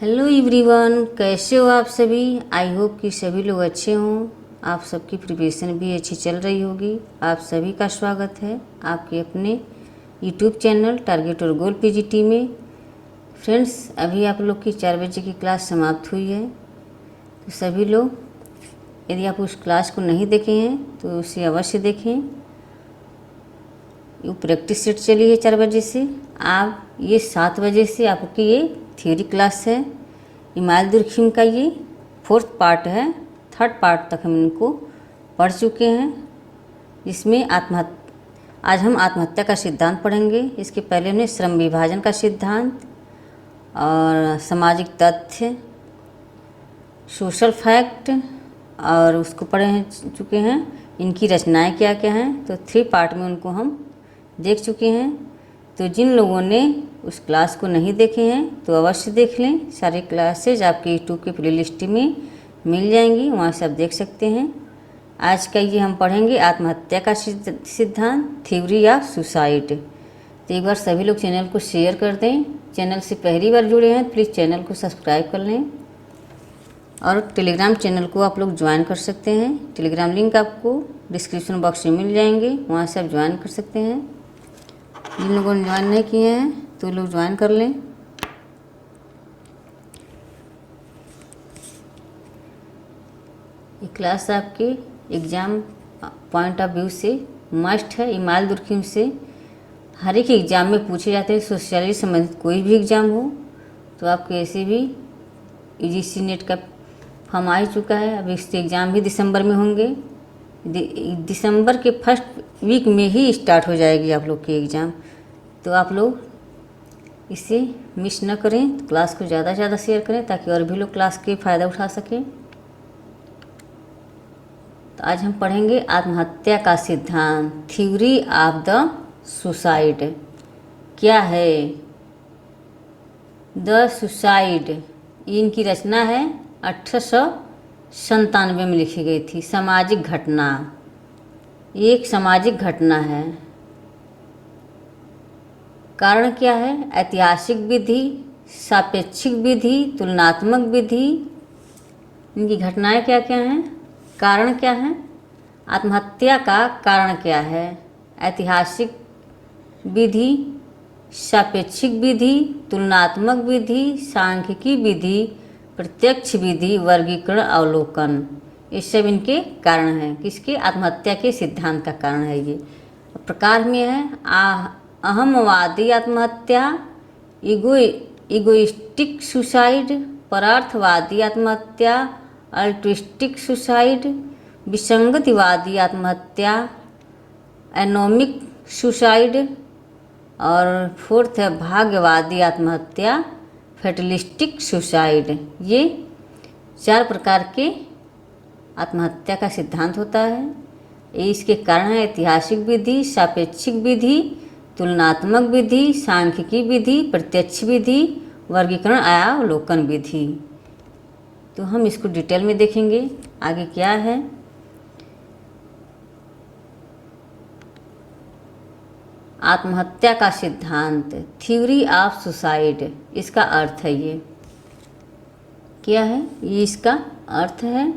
Hello everyone, कैसे हो आप सभी। आई होप कि सभी लोग अच्छे हों। आप सबकी प्रिपरेशन भी अच्छी चल रही होगी। आप सभी का स्वागत है आपके अपने यूट्यूब चैनल टारगेट और गोल पीजीटी में। फ्रेंड्स, अभी आप लोग की 4 बजे की क्लास समाप्त हुई है, तो सभी लोग यदि आप उस क्लास को नहीं देखे हैं तो उसे अवश्य देखें। ये प्रैक्टिस सेट चली है 4 बजे से। आप ये 7 बजे से आपकी ये थ्योरी क्लास है। इमाल दुर्खिम का ये 4th पार्ट है। 3rd पार्ट तक हम इनको पढ़ चुके हैं, जिसमें आज हम आत्महत्या का सिद्धांत पढ़ेंगे। इसके पहले हमने श्रम विभाजन का सिद्धांत और सामाजिक तथ्य, सोशल फैक्ट और उसको पढ़े चुके हैं। इनकी रचनाएं क्या क्या हैं, तो 3 पार्ट में उनको हम देख चुके हैं। तो जिन लोगों ने उस क्लास को नहीं देखे हैं तो अवश्य देख लें। सारे क्लासेज आपके यूट्यूब के प्लेलिस्ट में मिल जाएंगी, वहाँ से आप देख सकते हैं। आज का ये हम पढ़ेंगे आत्महत्या का सिद्धांत, थ्योरी ऑफ सुसाइड। तो एक बार सभी लोग चैनल को शेयर कर दें। चैनल से पहली बार जुड़े हैं प्लीज़ चैनल को सब्सक्राइब कर लें, और टेलीग्राम चैनल को आप लोग ज्वाइन कर सकते हैं। टेलीग्राम लिंक आपको डिस्क्रिप्शन बॉक्स में मिल जाएंगे, वहाँ से आप ज्वाइन कर सकते हैं। जिन लोगों ने ज्वाइन नहीं किए हैं तो लोग ज्वाइन कर लें। ये क्लास आपके एग्ज़ाम पॉइंट ऑफ व्यू से मस्ट है। इमाल दुर्खिम से हर एक एग्ज़ाम में पूछे जाते हैं। सोशल से संबंधित कोई भी एग्ज़ाम हो तो आपके ऐसे भी यूजीसी नेट का फॉर्म आ ही चुका है। अब इसके एग्ज़ाम भी दिसंबर में होंगे। दिसंबर के फर्स्ट वीक में ही स्टार्ट हो जाएगी आप लोग की एग्ज़ाम। तो आप लोग इसे मिस न करें, तो क्लास को ज़्यादा से ज़्यादा शेयर करें ताकि और भी लोग क्लास के फ़ायदा उठा सकें। तो आज हम पढ़ेंगे आत्महत्या का सिद्धांत, थ्योरी ऑफ द सुसाइड। क्या है द सुसाइड? इनकी रचना है 1897 में लिखी गई थी। सामाजिक घटना, एक सामाजिक घटना है। कारण क्या है? ऐतिहासिक विधि, सापेक्षिक विधि, तुलनात्मक विधि। इनकी घटनाएं क्या क्या हैं? कारण क्या है? आत्महत्या का कारण क्या है? ऐतिहासिक विधि, सापेक्षिक विधि, तुलनात्मक विधि, सांख्यिकी विधि, प्रत्यक्ष विधि, वर्गीकरण, अवलोकन। ये सब इनके कारण हैं। किसके? आत्महत्या के सिद्धांत का कारण है। ये प्रकार में है अहमवादी आत्महत्या, इगोइस्टिक सुसाइड, परार्थवादी आत्महत्या, अल्ट्रुइस्टिक सुसाइड, विसंगतिवादी आत्महत्या, एनोमिक सुसाइड, और 4th है भाग्यवादी आत्महत्या, फैटलिस्टिक सुसाइड। ये 4 प्रकार के आत्महत्या का सिद्धांत होता है। इसके कारण है ऐतिहासिक विधि, सापेक्षिक विधि, तुलनात्मक विधि, सांख्यिकी विधि, प्रत्यक्ष विधि, वर्गीकरण, अवलोकन विधि। तो हम इसको डिटेल में देखेंगे आगे क्या है। आत्महत्या का सिद्धांत, थ्योरी ऑफ सुसाइड, इसका अर्थ है ये क्या है? ये इसका अर्थ है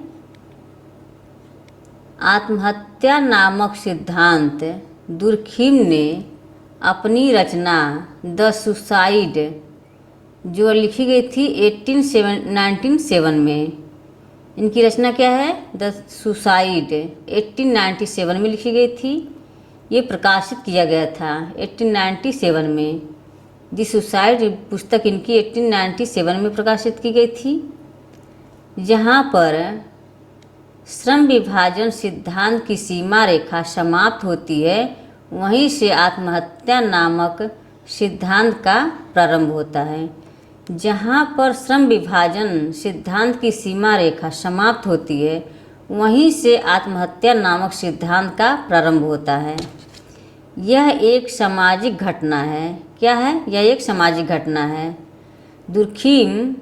आत्महत्या नामक सिद्धांत दुर्खिम ने अपनी रचना द सुसाइड, जो लिखी गई थी 1907 में। इनकी रचना क्या है? द सुसाइड 1897 में लिखी गई थी। ये प्रकाशित किया गया था 1897 में। द सुसाइड पुस्तक इनकी 1897 में प्रकाशित की गई थी, जहाँ पर श्रम विभाजन सिद्धांत की सीमा रेखा समाप्त होती है, वहीं से आत्महत्या नामक सिद्धांत का प्रारंभ होता है। जहाँ पर श्रम विभाजन सिद्धांत की सीमा रेखा समाप्त होती है, वहीं से आत्महत्या नामक सिद्धांत का प्रारंभ होता है। यह एक सामाजिक घटना है। क्या है? यह एक सामाजिक घटना है। दुर्खिम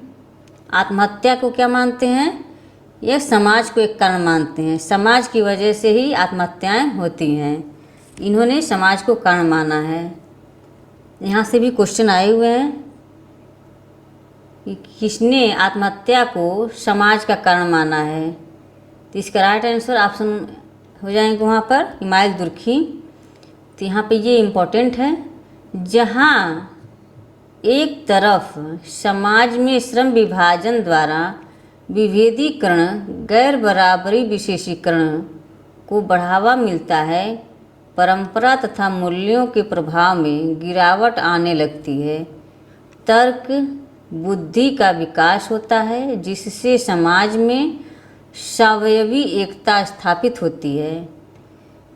आत्महत्या को क्या मानते हैं? यह समाज को एक कारण मानते हैं। समाज की वजह से ही आत्महत्याएं होती हैं। इन्होंने समाज को कारण माना है। यहाँ से भी क्वेश्चन आए हुए हैं। कि किसने आत्महत्या को समाज का कारण माना है। तो इसका राइट आंसर ऑप्शन हो जाएंगे वहाँ पर इमाइल दुर्खीम। तो यहाँ पे ये इम्पोर्टेंट है, जहाँ एक तरफ समाज में श्रम विभाजन द्वारा विभेदीकरण, गैर बराबरी, विशेषीकरण को बढ़ावा मिलता है, परंपरा तथा मूल्यों के प्रभाव में गिरावट आने लगती है, तर्क बुद्धि का विकास होता है, जिससे समाज में स्वावयवी एकता स्थापित होती है।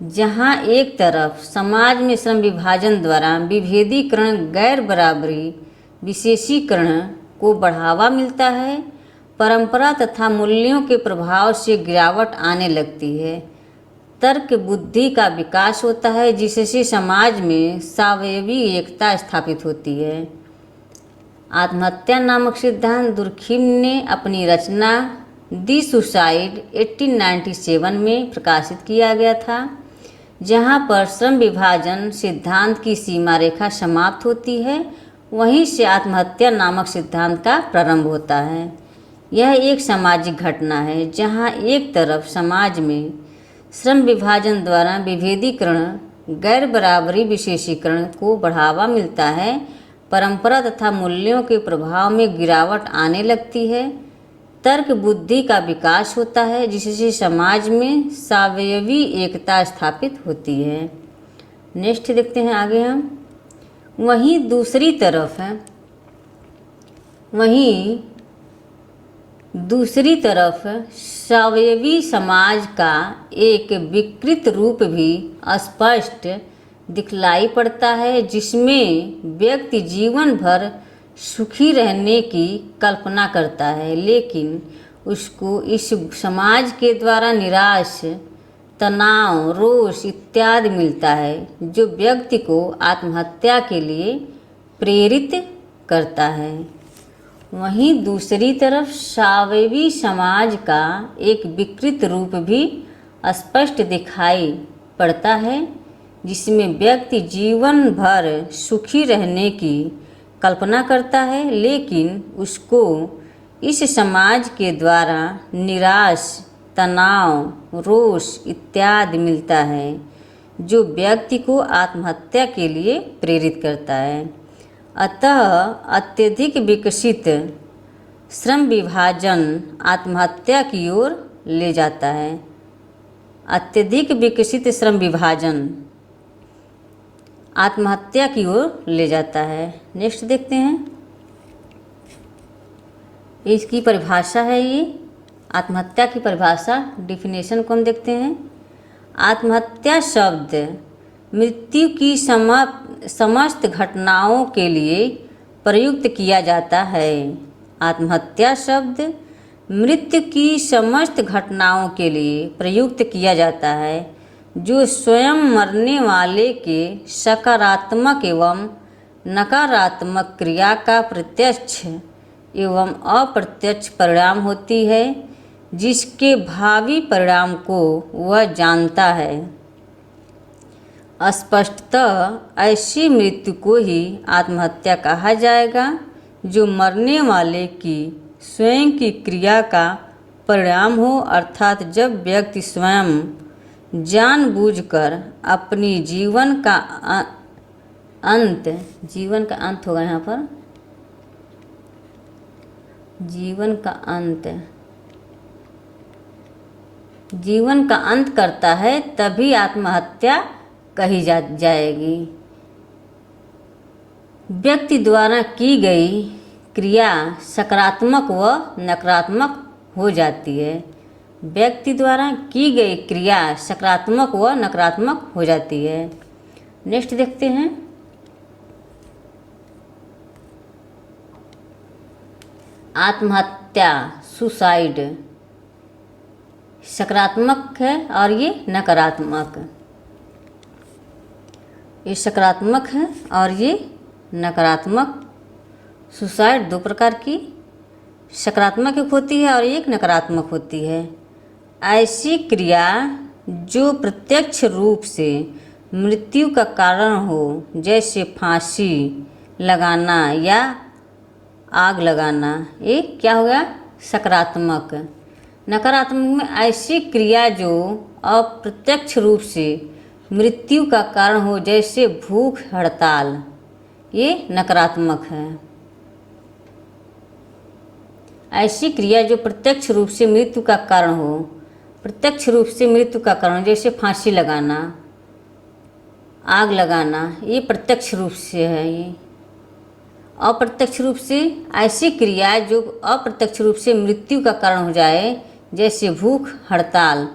जहाँ एक तरफ समाज में श्रम विभाजन द्वारा विभेदीकरण, गैर बराबरी, विशेषीकरण को बढ़ावा मिलता है, परंपरा तथा मूल्यों के प्रभाव से गिरावट आने लगती है, तर्क बुद्धि का विकास होता है, जिससे समाज में स्वावयवी एकता स्थापित होती है। आत्महत्या नामक सिद्धांत दुर्खीम ने अपनी रचना दी सुसाइड 1897 में प्रकाशित किया गया था, जहाँ पर श्रम विभाजन सिद्धांत की सीमा रेखा समाप्त होती है, वहीं से आत्महत्या नामक सिद्धांत का प्रारंभ होता है। यह एक सामाजिक घटना है, जहाँ एक तरफ समाज में श्रम विभाजन द्वारा विभेदीकरण, गैर बराबरी, विशेषीकरण को बढ़ावा मिलता है, परंपरा तथा मूल्यों के प्रभाव में गिरावट आने लगती है, तर्क बुद्धि का विकास होता है, जिससे समाज में स्वावयवी एकता स्थापित होती है। नेक्स्ट देखते हैं आगे हम। वहीं दूसरी तरफ स्वावयवी समाज का एक विकृत रूप भी स्पष्ट दिखलाई पड़ता है, जिसमें व्यक्ति जीवन भर सुखी रहने की कल्पना करता है, लेकिन उसको इस समाज के द्वारा निराश, तनाव, रोष इत्यादि मिलता है, जो व्यक्ति को आत्महत्या के लिए प्रेरित करता है। वहीं दूसरी तरफ स्वावयवी समाज का एक विकृत रूप भी स्पष्ट दिखाई पड़ता है, जिसमें व्यक्ति जीवन भर सुखी रहने की कल्पना करता है, लेकिन उसको इस समाज के द्वारा निराश, तनाव, रोष इत्यादि मिलता है, जो व्यक्ति को आत्महत्या के लिए प्रेरित करता है। अतः अत्यधिक विकसित श्रम विभाजन आत्महत्या की ओर ले जाता है। अत्यधिक विकसित श्रम विभाजन आत्महत्या की ओर ले जाता है। नेक्स्ट देखते हैं, इसकी परिभाषा है ये आत्महत्या की परिभाषा, डिफिनेशन को हम देखते हैं। आत्महत्या शब्द मृत्यु की समस्त घटनाओं के लिए प्रयुक्त किया जाता है। आत्महत्या शब्द मृत्यु की समस्त घटनाओं के लिए प्रयुक्त किया जाता है, जो स्वयं मरने वाले के सकारात्मक एवं नकारात्मक क्रिया का प्रत्यक्ष एवं अप्रत्यक्ष परिणाम होती है, जिसके भावी परिणाम को वह जानता है। स्पष्टतः ऐसी मृत्यु को ही आत्महत्या कहा जाएगा, जो मरने वाले की स्वयं की क्रिया का परिणाम हो, अर्थात जब व्यक्ति स्वयं जानबूझकर अपनी जीवन का अंत होगा यहाँ पर, जीवन का अंत करता है, तभी आत्महत्या कही जाएगी। व्यक्ति द्वारा की गई क्रिया सकारात्मक व नकारात्मक हो जाती है। व्यक्ति द्वारा की गई क्रिया सकारात्मक व नकारात्मक हो जाती है। नेक्स्ट देखते हैं, आत्महत्या सुसाइड सकारात्मक है और ये नकारात्मक। ये सकारात्मक है और ये नकारात्मक। सुसाइड दो प्रकार की, सकारात्मक एक होती है और एक नकारात्मक होती है। ऐसी क्रिया जो प्रत्यक्ष रूप से मृत्यु का कारण हो, जैसे फांसी लगाना या आग लगाना, ये क्या हो गया? सकारात्मक। नकारात्मक में ऐसी क्रिया जो अप्रत्यक्ष रूप से मृत्यु का कारण हो, जैसे भूख हड़ताल, ये नकारात्मक है। ऐसी क्रिया जो प्रत्यक्ष रूप से मृत्यु का कारण हो, प्रत्यक्ष रूप से मृत्यु का कारण, जैसे फांसी लगाना, आग लगाना, ये प्रत्यक्ष रूप से है। ये अप्रत्यक्ष रूप से ऐसी क्रिया जो अप्रत्यक्ष रूप से मृत्यु का कारण हो जाए, जैसे भूख हड़ताल।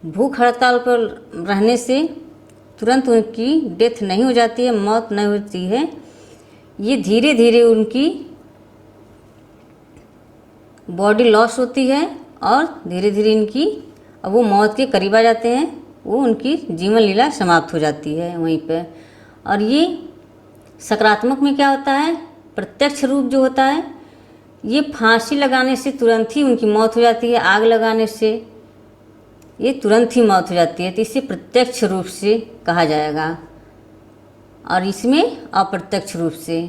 भूख हड़ताल पर रहने से तुरंत उनकी डेथ नहीं हो जाती है, मौत नहीं होती है, ये धीरे धीरे उनकी बॉडी लॉस होती है और धीरे धीरे इनकी, अब वो मौत के करीब आ जाते हैं, वो उनकी जीवन लीला समाप्त हो जाती है वहीं पे। और ये सकारात्मक में क्या होता है? प्रत्यक्ष रूप जो होता है, ये फांसी लगाने से तुरंत ही उनकी मौत हो जाती है, आग लगाने से ये तुरंत ही मौत हो जाती है, तो इसे प्रत्यक्ष रूप से कहा जाएगा। और इसमें अप्रत्यक्ष रूप से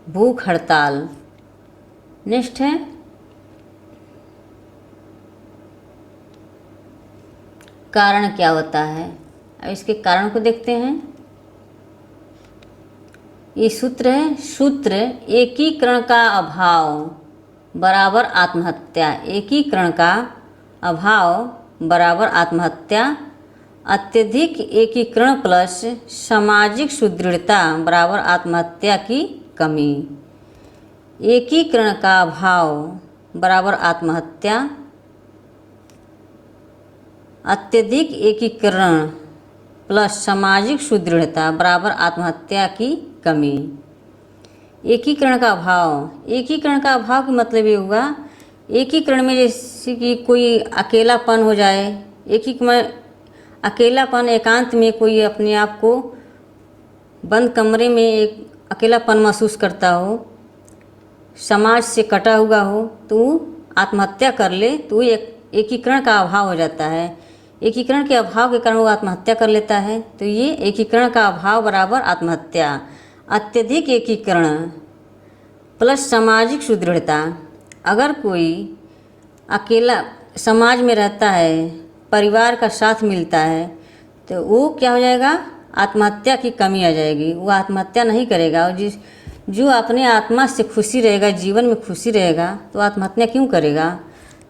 भूख हड़ताल। नेक्स्ट है कारण क्या होता है। अब इसके कारण को देखते हैं। ये सूत्र है, सूत्र एकीकरण का अभाव बराबर आत्महत्या। एकीकरण का अभाव बराबर आत्महत्या। अत्यधिक एकीकरण प्लस सामाजिक सुदृढ़ता बराबर आत्महत्या की कमी। एकीकरण का अभाव बराबर आत्महत्या। अत्यधिक एकीकरण प्लस सामाजिक सुदृढ़ता बराबर आत्महत्या की कमी। एकीकरण का अभाव, एकीकरण का अभाव का मतलब ये हुआ, एकीकरण में जैसे कि कोई अकेलापन हो जाए, एकीकरण अकेलापन, एकांत में कोई अपने आप को बंद कमरे में एक अकेलापन महसूस करता हो, समाज से कटा हुआ हो, तो आत्महत्या कर ले, तो एकीकरण का अभाव हो जाता है। एकीकरण के अभाव के कारण वो आत्महत्या कर लेता है, तो ये एकीकरण का अभाव बराबर आत्महत्या। अत्यधिक एकीकरण प्लस सामाजिक सुदृढ़ता। अगर कोई अकेला समाज में रहता है, परिवार का साथ मिलता है, तो वो क्या हो जाएगा? आत्महत्या की कमी आ जाएगी, वो आत्महत्या नहीं करेगा। और जो अपने आत्मा से खुशी रहेगा, जीवन में खुशी रहेगा, तो आत्महत्या क्यों करेगा?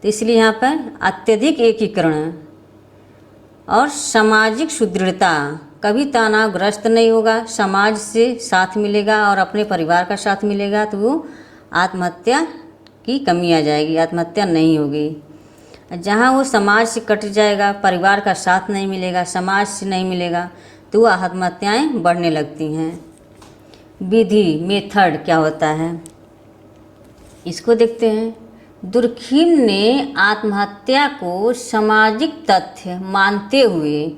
तो इसलिए यहाँ पर अत्यधिक एकीकरण और सामाजिक सुदृढ़ता, कभी तनावग्रस्त नहीं होगा, समाज से साथ मिलेगा और अपने परिवार का साथ मिलेगा, तो वो आत्महत्या की कमी आ जाएगी, आत्महत्या नहीं होगी। जहाँ वो समाज से कट जाएगा, परिवार का साथ नहीं मिलेगा, समाज से नहीं मिलेगा, तो वह आत्महत्याएँ बढ़ने लगती हैं। विधि, मेथड क्या होता है, इसको देखते हैं। दुर्खिम ने आत्महत्या को सामाजिक तथ्य मानते हुए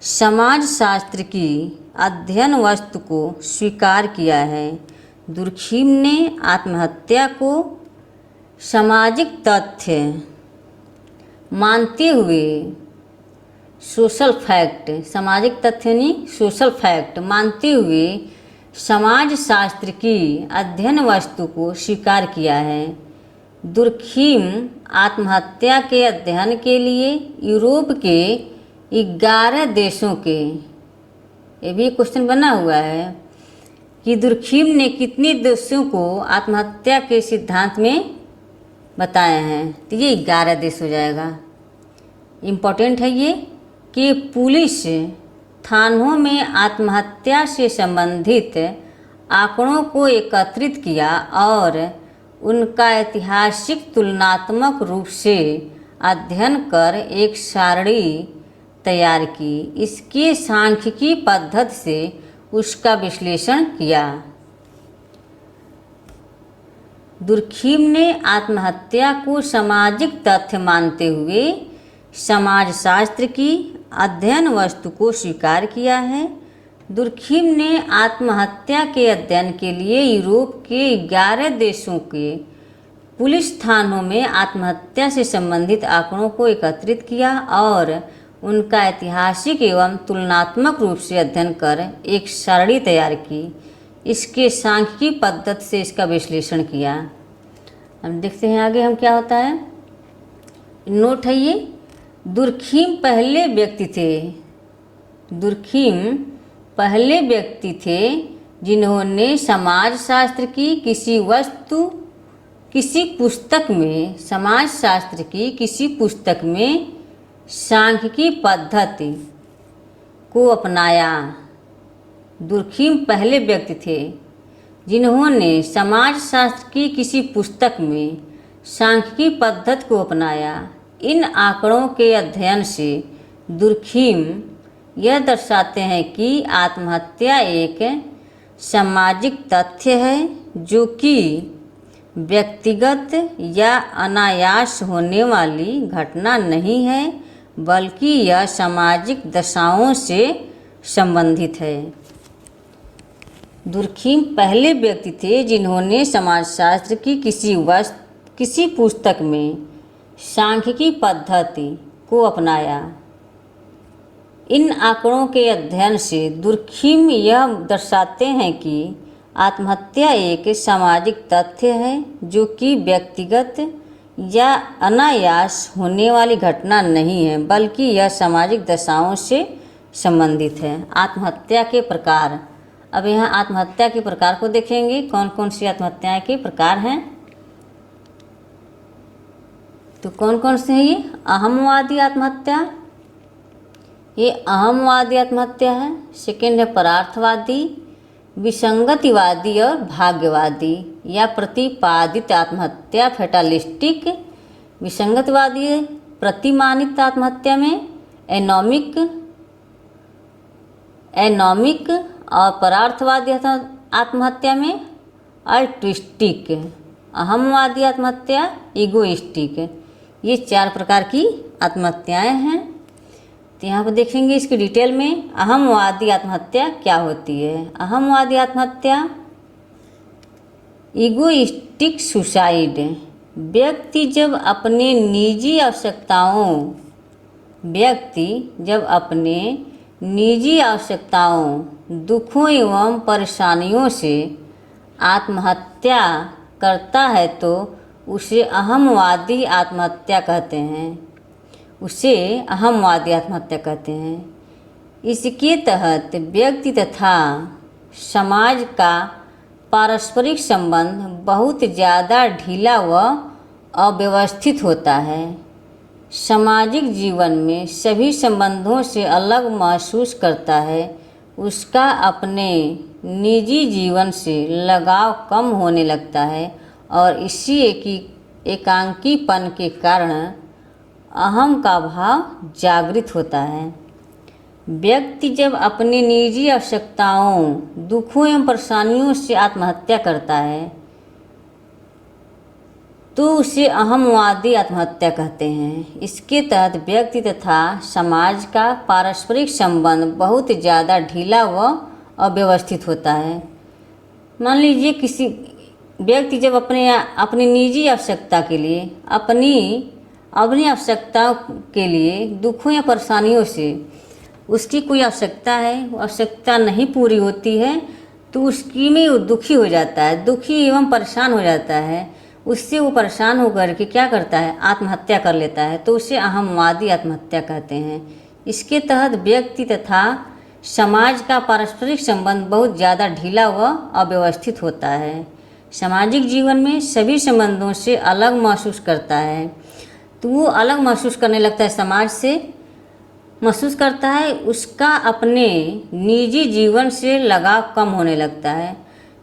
समाजशास्त्र की अध्ययन वस्तु को स्वीकार किया है। दुर्खिम ने आत्महत्या को सामाजिक तथ्य मानते हुए, सोशल फैक्ट, सामाजिक तथ्य नहीं सोशल फैक्ट मानते हुए समाजशास्त्र की अध्ययन वस्तु को स्वीकार किया है। दुर्खिम आत्महत्या के अध्ययन के लिए यूरोप के 11 देशों के, ये भी क्वेश्चन बना हुआ है कि दुर्खिम ने कितने देशों को आत्महत्या के सिद्धांत में बताया है, तो ये 11 देश हो जाएगा। इम्पोर्टेंट है ये कि पुलिस थानों में आत्महत्या से संबंधित आंकड़ों को एकत्रित किया और उनका ऐतिहासिक तुलनात्मक रूप से अध्ययन कर एक सारणी तैयार की। इसके सांख्यिकी पद्धति से उसका विश्लेषण किया। दुर्खिम ने आत्महत्या को सामाजिक तथ्य मानते हुए समाजशास्त्र की अध्ययन वस्तु को स्वीकार किया है। दुर्खिम ने आत्महत्या के अध्ययन के लिए यूरोप के 11 देशों के पुलिस थानों में आत्महत्या से संबंधित आंकड़ों को एकत्रित किया और उनका ऐतिहासिक एवं तुलनात्मक रूप से अध्ययन कर एक सारणी तैयार की। इसके सांख्यिकी पद्धति से इसका विश्लेषण किया। हम देखते हैं आगे हम क्या होता है। नोट है ये, दुर्खिम पहले व्यक्ति थे, दुर्खिम पहले व्यक्ति थे जिन्होंने समाज शास्त्र की किसी वस्तु, किसी पुस्तक में, समाज शास्त्र की किसी पुस्तक में सांख्यिकी पद्धति को अपनाया। दुर्खिम पहले व्यक्ति थे जिन्होंने समाज शास्त्र की किसी पुस्तक में सांख्यिकी पद्धति को अपनाया। इन आंकड़ों के अध्ययन से दुर्खिम यह दर्शाते हैं कि आत्महत्या एक सामाजिक तथ्य है जो कि व्यक्तिगत या अनायास होने वाली घटना नहीं है, बल्कि यह सामाजिक दशाओं से संबंधित है। दुर्खिम पहले व्यक्ति थे जिन्होंने समाजशास्त्र की किसी पुस्तक में सांख्यिकी पद्धति को अपनाया। इन आंकड़ों के अध्ययन से दुर्खिम यह दर्शाते हैं कि आत्महत्या एक सामाजिक तथ्य है जो कि व्यक्तिगत या अनायास होने वाली घटना नहीं है, बल्कि यह सामाजिक दशाओं से संबंधित है। आत्महत्या के प्रकार, अब यहाँ आत्महत्या के प्रकार को देखेंगे, कौन कौन सी आत्महत्याएं के प्रकार हैं। तो कौन कौन से हैं ये? अहमवादी आत्महत्या, ये अहमवादी आत्महत्या है। सेकेंड है परार्थवादी, विसंगतिवादी और भाग्यवादी या प्रतिपादित आत्महत्या फैटालिस्टिक। विसंगतिवादी प्रतिमानित आत्महत्या में एनोमिक और परार्थवादी आत्महत्या में अल्ट्रिस्टिक। अहमवादी आत्महत्या इगोइस्टिक। ये 4 प्रकार की आत्महत्याएं हैं। तो यहाँ पर देखेंगे इसकी डिटेल में अहमवादी आत्महत्या क्या होती है। अहमवादी आत्महत्या इगोइस्टिक सुसाइड। व्यक्ति जब अपने निजी आवश्यकताओं, दुखों एवं परेशानियों से आत्महत्या करता है तो उसे अहमवादी आत्महत्या कहते हैं। इसके तहत व्यक्ति तथा समाज का पारस्परिक संबंध बहुत ज़्यादा ढीला व अव्यवस्थित होता है। सामाजिक जीवन में सभी संबंधों से अलग महसूस करता है। उसका अपने निजी जीवन से लगाव कम होने लगता है और इसी एकांकीपन के कारण अहम का भाव जागृत होता है। व्यक्ति जब अपने निजी आवश्यकताओं, दुखों एवं परेशानियों से आत्महत्या करता है तो उसे अहमवादी आत्महत्या कहते हैं। इसके तहत व्यक्ति तथा समाज का पारस्परिक संबंध बहुत ज़्यादा ढीला व अव्यवस्थित होता है। मान लीजिए किसी व्यक्ति जब अपनी निजी आवश्यकता के लिए, अपनी आवश्यकताओं के लिए दुखों या परेशानियों से उसकी कोई आवश्यकता है, वो आवश्यकता नहीं पूरी होती है तो उसकी में वो दुखी हो जाता है, दुखी एवं परेशान हो जाता है। उससे वो परेशान होकर के क्या करता है, आत्महत्या कर लेता है, तो उसे अहमवादी आत्महत्या कहते हैं। इसके तहत व्यक्ति तथा समाज का पारस्परिक संबंध बहुत ज़्यादा ढीला व अव्यवस्थित होता है। सामाजिक जीवन में सभी संबंधों से अलग महसूस करता है, तो वो अलग महसूस करने लगता है, समाज से महसूस करता है। उसका अपने निजी जीवन से लगाव कम होने लगता है।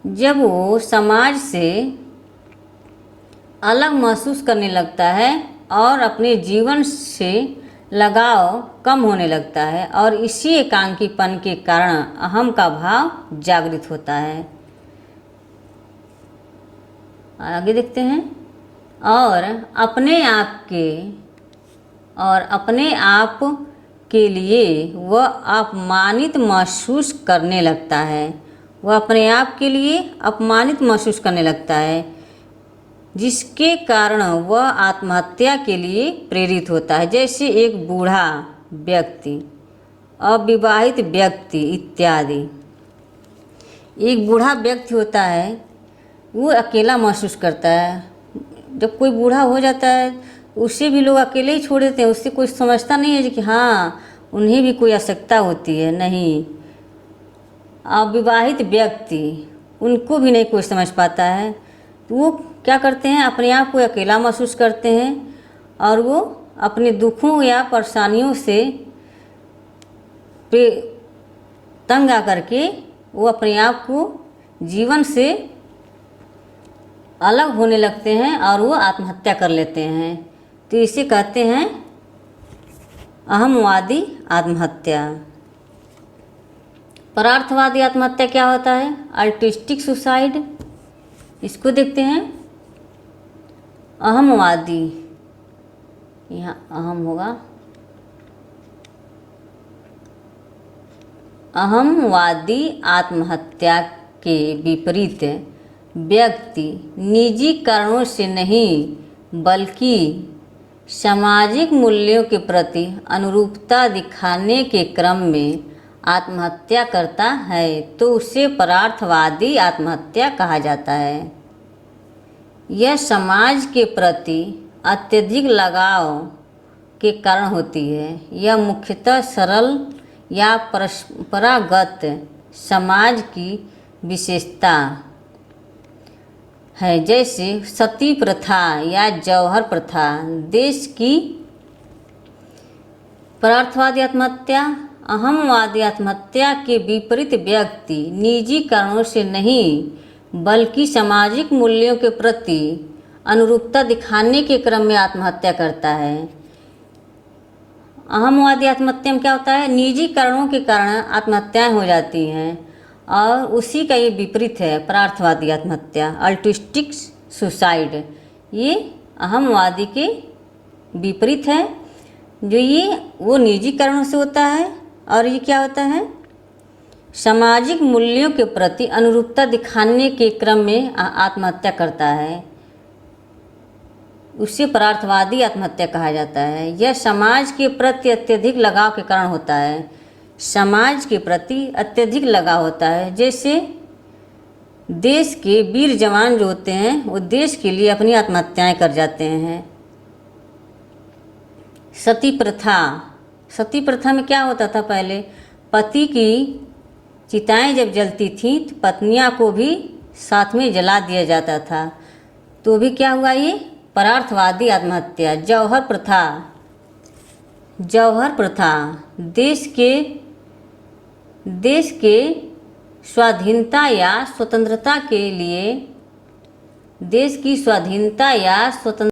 जब वो समाज से अलग महसूस करने लगता है और अपने जीवन से लगाव कम होने लगता है और इसी एकांकीपन के कारण अहम का भाव जागृत होता है। आगे देखते हैं। और अपने आप के लिए वह अपमानित महसूस करने लगता है। वह अपने आप के लिए अपमानित महसूस करने लगता है, जिसके कारण वह आत्महत्या के लिए प्रेरित होता है। जैसे एक बूढ़ा व्यक्ति, अविवाहित व्यक्ति इत्यादि। एक बूढ़ा व्यक्ति होता है, वो अकेला महसूस करता है, जब कोई बूढ़ा हो जाता है उसे भी लोग अकेले ही छोड़ देते हैं, उससे कोई समझता नहीं है कि हाँ उन्हें भी कोई आवश्यकता होती है। नहीं, अविवाहित व्यक्ति उनको भी नहीं कोई समझ पाता है, तो वो क्या करते हैं, अपने आप को अकेला महसूस करते हैं और वो अपने दुखों या परेशानियों से तंग आकर के वो अपने आप को जीवन से अलग होने लगते हैं और वो आत्महत्या कर लेते हैं। तो इसे कहते हैं अहमवादी आत्महत्या। परार्थवादी आत्महत्या क्या होता है, अल्ट्रुइस्टिक सुसाइड। इसको देखते हैं। अहमवादी, यहाँ अहम होगा, अहमवादी आत्महत्या के विपरीत व्यक्ति निजी कारणों से नहीं बल्कि सामाजिक मूल्यों के प्रति अनुरूपता दिखाने के क्रम में आत्महत्या करता है, तो उसे परार्थवादी आत्महत्या कहा जाता है। यह समाज के प्रति अत्यधिक लगाव के कारण होती है। यह मुख्यतः सरल या परंपरागत समाज की विशेषता है, जैसे सती प्रथा या जौहर प्रथा। देश की परार्थवादी आत्महत्या, अहमवादी आत्महत्या के विपरीत व्यक्ति निजी कारणों से नहीं बल्कि सामाजिक मूल्यों के प्रति अनुरूपता दिखाने के क्रम में आत्महत्या करता है। अहमवादी आत्महत्या में क्या होता है, निजी कारणों के कारण आत्महत्याएं हो जाती हैं और उसी का ये विपरीत है परार्थवादी आत्महत्या, अल्ट्रुइस्टिक सुसाइड। ये अहमवादी के विपरीत है, जो ये वो निजी कारणों से होता है और ये क्या होता है, सामाजिक मूल्यों के प्रति अनुरूपता दिखाने के क्रम में आत्महत्या करता है। उसे परार्थवादी आत्महत्या कहा जाता है। यह समाज के प्रति अत्यधिक लगाव के कारण होता है। समाज के प्रति अत्यधिक लगाव होता है, जैसे देश के वीर जवान जो होते हैं वो देश के लिए अपनी आत्महत्याएं कर जाते हैं। सती प्रथा, सती प्रथा में क्या होता था, पहले पति की चिताएं जब जलती थीं तो पत्नियां को भी साथ में जला दिया जाता था, तो भी क्या हुआ, ये परार्थवादी आत्महत्या। जौहर प्रथा, जौहर प्रथा देश के स्वाधीनता या स्वतंत्रता के लिए, देश की स्वाधीनता या स्वतंत्रता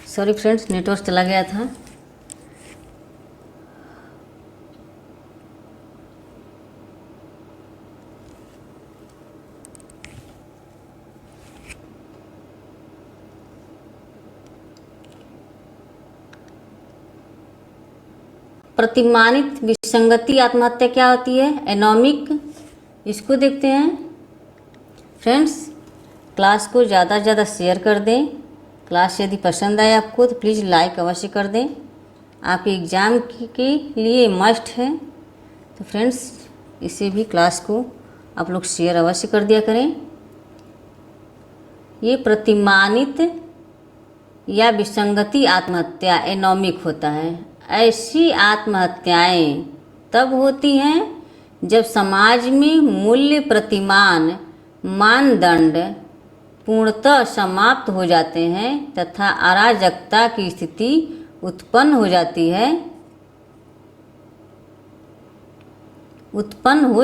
सॉरी फ्रेंड्स, नेटवर्क चला गया था। प्रतिमानित विसंगति आत्महत्या क्या होती है, एनोमिक। इसको देखते हैं। फ्रेंड्स, क्लास को ज़्यादा से ज़्यादा शेयर कर दें। क्लास यदि पसंद आए आपको तो प्लीज़ लाइक अवश्य कर दें। आपके एग्ज़ाम के लिए मस्ट है, तो फ्रेंड्स इसे भी क्लास को आप लोग शेयर अवश्य कर दिया करें। ये प्रतिमानित या विसंगति आत्महत्या एनोमिक होता है। ऐसी आत्महत्याएं तब होती हैं जब समाज में मूल्य प्रतिमान मानदंड पूर्णतः समाप्त हो जाते हैं तथा अराजकता की स्थिति उत्पन्न हो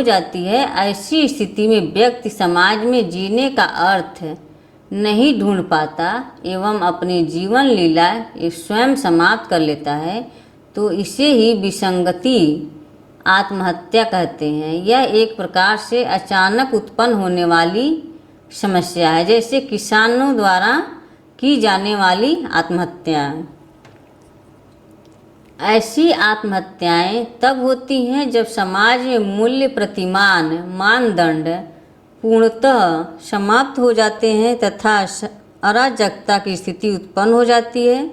जाती है। ऐसी स्थिति में व्यक्ति समाज में जीने का अर्थ नहीं ढूंढ पाता एवं अपनी जीवन लीला स्वयं समाप्त कर लेता है तो इसे ही विसंगति आत्महत्या कहते हैं। यह एक प्रकार से अचानक उत्पन्न होने वाली समस्या है, जैसे किसानों द्वारा की जाने वाली आत्महत्या। ऐसी आत्महत्याएं तब होती हैं जब समाज में मूल्य प्रतिमान मानदंड पूर्णतः समाप्त हो जाते हैं तथा अराजकता की स्थिति उत्पन्न हो जाती है।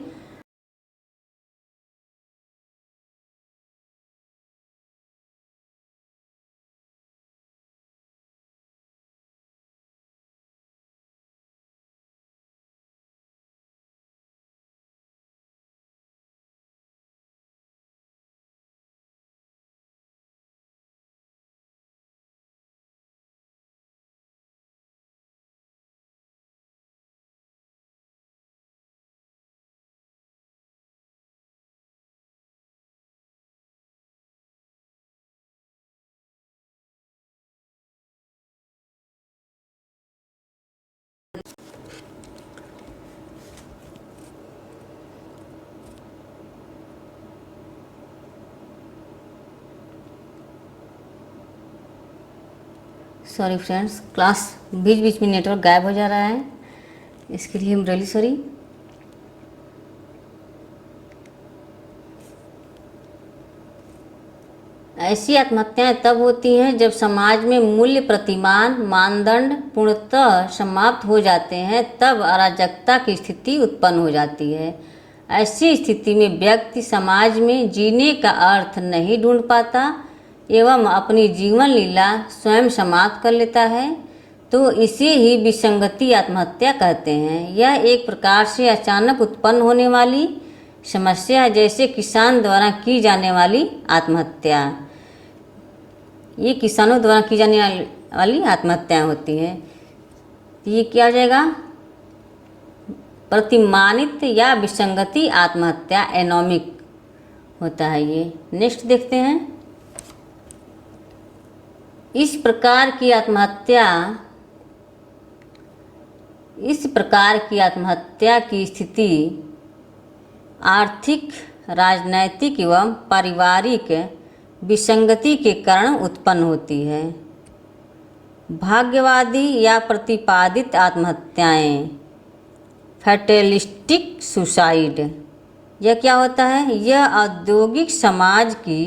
सॉरी फ्रेंड्स, क्लास बीच बीच में नेटवर्क गायब हो जा रहा है, इसके लिए हम रियली सॉरी। ऐसी आत्महत्याएं तब होती हैं जब समाज में मूल्य प्रतिमान मानदंड पूर्णतः समाप्त हो जाते हैं, तब अराजकता की स्थिति उत्पन्न हो जाती है। ऐसी स्थिति में व्यक्ति समाज में जीने का अर्थ नहीं ढूंढ पाता एवं अपनी जीवन लीला स्वयं समाप्त कर लेता है तो इसे ही विसंगति आत्महत्या कहते हैं। यह एक प्रकार से अचानक उत्पन्न होने वाली समस्या है, जैसे किसान द्वारा की जाने वाली आत्महत्या। ये किसानों द्वारा की जाने वाली आत्महत्याएं होती हैं। ये क्या हो जाएगा? प्रतिमानित या विसंगति आत्महत्या एनोमिक होता है ये। नेक्स्ट देखते हैं। इस प्रकार की आत्महत्या की स्थिति आर्थिक, राजनैतिक एवं पारिवारिक विसंगति के कारण उत्पन्न होती है। भाग्यवादी या प्रतिपादित आत्महत्याएं, फैटलिस्टिक सुसाइड, यह क्या होता है? यह औद्योगिक समाज की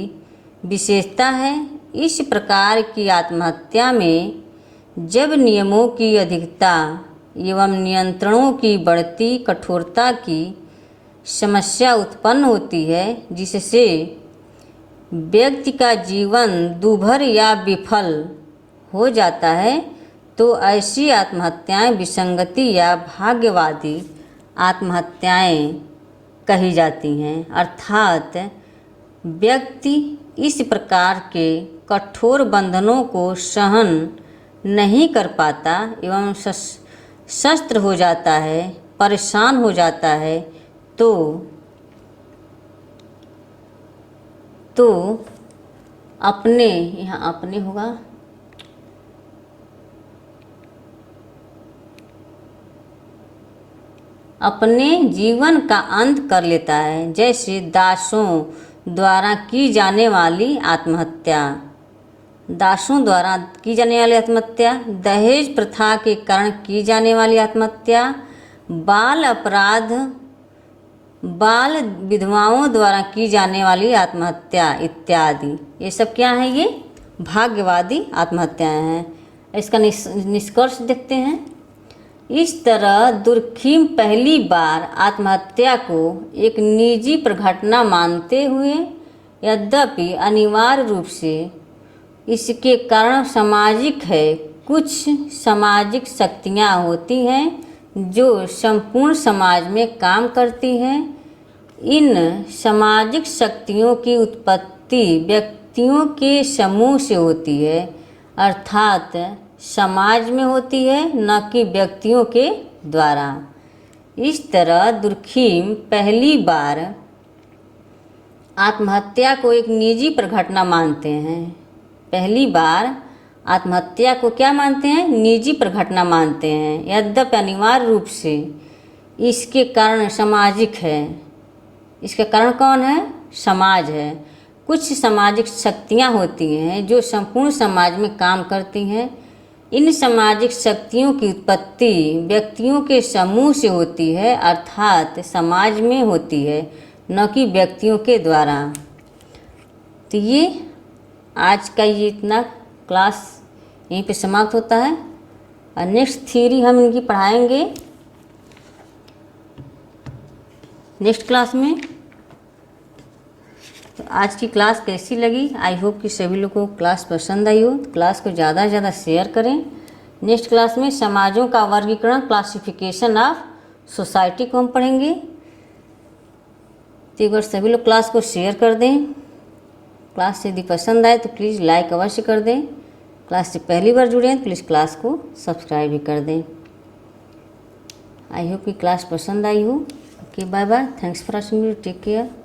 विशेषता है। इस प्रकार की आत्महत्या में जब नियमों की अधिकता एवं नियंत्रणों की बढ़ती कठोरता की समस्या उत्पन्न होती है, जिससे व्यक्ति का जीवन दूभर या विफल हो जाता है, तो ऐसी आत्महत्याएं विसंगति या भाग्यवादी आत्महत्याएं कही जाती हैं। अर्थात व्यक्ति इस प्रकार के कठोर बंधनों को सहन नहीं कर पाता एवं शस्त्र हो जाता है, परेशान हो जाता है, तो अपने, यहाँ अपने होगा, अपने जीवन का अंत कर लेता है। जैसे दासों द्वारा की जाने वाली आत्महत्या, दहेज प्रथा के कारण की जाने वाली आत्महत्या, बाल अपराध, बाल विधवाओं द्वारा की जाने वाली आत्महत्या इत्यादि। ये सब क्या है? ये भाग्यवादी आत्महत्याएं हैं। इसका निष्कर्ष देखते हैं। इस तरह दुर्खिम पहली बार आत्महत्या को एक निजी प्रघटना मानते हुए, यद्यपि अनिवार्य रूप से इसके कारण सामाजिक है, कुछ सामाजिक शक्तियाँ होती हैं जो संपूर्ण समाज में काम करती हैं। इन सामाजिक शक्तियों की उत्पत्ति व्यक्तियों के समूह से होती है, अर्थात समाज में होती है, न कि व्यक्तियों के द्वारा। इस तरह दुर्खिम पहली बार आत्महत्या को एक निजी प्रघटना मानते हैं। पहली बार आत्महत्या को क्या मानते हैं? निजी प्रघटना मानते हैं। यद्यपि अनिवार्य रूप से इसके कारण सामाजिक है। इसका कारण कौन है? समाज है। कुछ सामाजिक शक्तियाँ होती हैं जो संपूर्ण समाज में काम करती हैं। इन सामाजिक शक्तियों की उत्पत्ति व्यक्तियों के समूह से होती है, अर्थात समाज में होती है, न कि व्यक्तियों के द्वारा। तो ये आज का ये इतना क्लास यहीं पे समाप्त होता है और नेक्स्ट थ्योरी हम इनकी पढ़ाएंगे नेक्स्ट क्लास में। तो आज की क्लास कैसी लगी? आई होप कि सभी लोगों को क्लास पसंद आई हो। तो क्लास को ज़्यादा से ज़्यादा शेयर करें। नेक्स्ट क्लास में समाजों का वर्गीकरण, क्लासिफिकेशन ऑफ सोसाइटी को हम पढ़ेंगे। तो एक बार सभी लोग क्लास को शेयर कर दें। क्लास यदि पसंद आए तो प्लीज़ लाइक अवश्य कर दें। क्लास से पहली बार जुड़े हैं तो प्लीज़ क्लास को सब्सक्राइब भी कर दें। आई होप कि क्लास पसंद आई हो। Okay, bye bye. Thanks for watching. Take care.